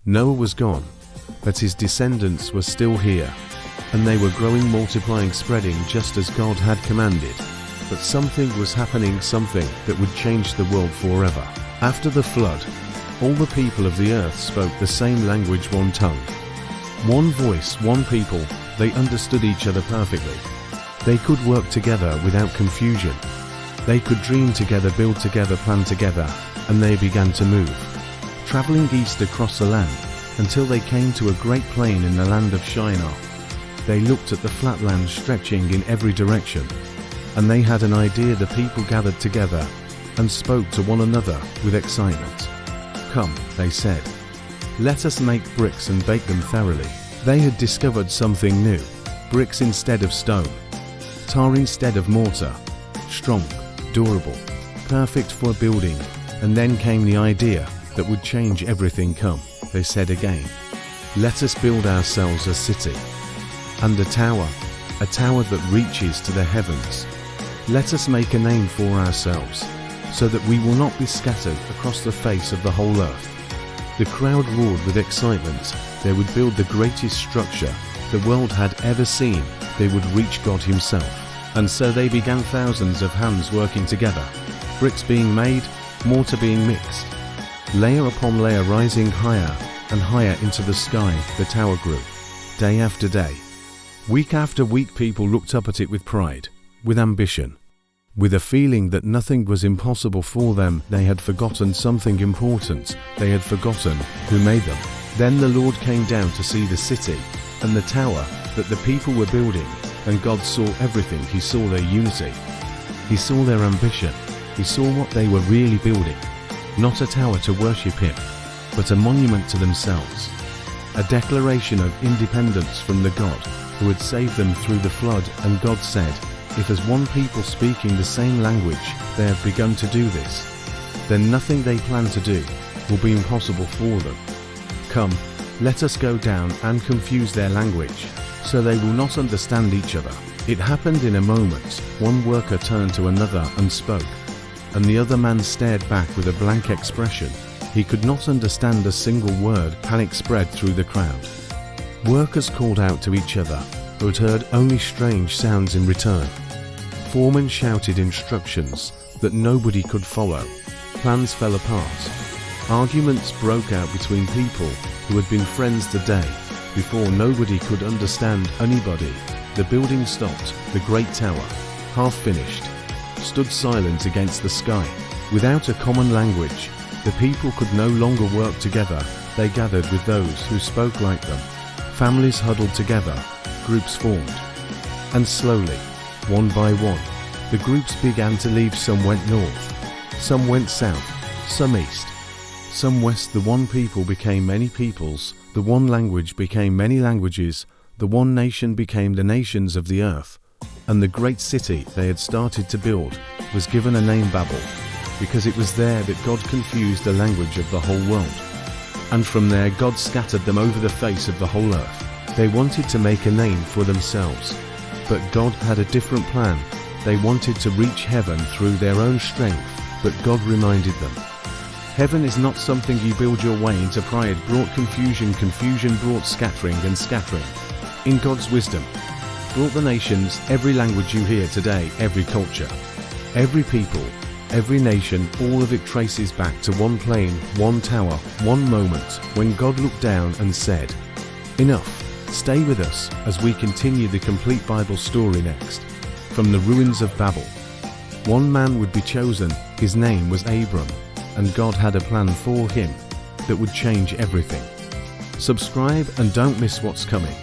Noah was gone, but his descendants were still here, and they were growing, multiplying, spreading just as God had commanded. But something was happening, something that would change the world forever. After the flood, all the people of the earth spoke the same language, one tongue. One voice, one people. They understood each other perfectly. They could work together without confusion. They could dream together, build together, plan together, and they began to move, traveling east across the land until they came to a great plain in the land of Shinar. They looked at the flat land stretching in every direction, and they had an idea. The people gathered together and spoke to one another with excitement. "Come," they said, "let us make bricks and bake them thoroughly." They had discovered something new: bricks instead of stone, tar instead of mortar, strong, durable, perfect for building. And then came the idea that would change everything. "Come," they said again, "let us build ourselves a city and a tower that reaches to the heavens. Let us make a name for ourselves, so that we will not be scattered across the face of the whole earth." The crowd roared with excitement. They would build the greatest structure the world had ever seen. They would reach God Himself. And so they began, thousands of hands working together, bricks being made, mortar being mixed, layer upon layer rising higher and higher into the sky. The tower grew, day after day. Week after week, people looked up at it with pride, with ambition, with a feeling that nothing was impossible for them. They had forgotten something important. They had forgotten who made them. Then the Lord came down to see the city and the tower that the people were building, and God saw everything. He saw their unity. He saw their ambition. He saw what they were really building. Not a tower to worship Him, but a monument to themselves. A declaration of independence from the God who had saved them through the flood. And God said, "If as one people speaking the same language they have begun to do this, then nothing they plan to do will be impossible for them. Come, let us go down and confuse their language, so they will not understand each other." It happened in a moment. One worker turned to another and spoke, and the other man stared back with a blank expression. He could not understand a single word. Panic spread through the crowd. Workers called out to each other, but heard only strange sounds in return. Foremen shouted instructions that nobody could follow. Plans fell apart. Arguments broke out between people who had been friends the day before. Nobody could understand anybody. The building stopped. The great tower, half finished, stood silent against the sky. Without a common language, the people could no longer work together. They gathered with those who spoke like them. Families huddled together. Groups formed. And slowly, one by one, the groups began to leave. Some went north. Some went south. Some east. Some west. The one people became many peoples. The one language became many languages. The one nation became the nations of the earth. And the great city they had started to build was given a name, Babel, because it was there that God confused the language of the whole world. And from there God scattered them over the face of the whole earth. They wanted to make a name for themselves, but God had a different plan. They wanted to reach heaven through their own strength, but God reminded them, heaven is not something you build your way into. Pride brought confusion. Confusion brought scattering, and scattering, in God's wisdom, brought the nations. Every language you hear today, every culture, every people, every nation, all of it traces back to one plane, one tower, one moment when God looked down and said, "Enough." Stay with us as we continue the complete Bible story next. From the ruins of Babel, one man would be chosen. His name was Abram, and God had a plan for him that would change everything. Subscribe and don't miss what's coming.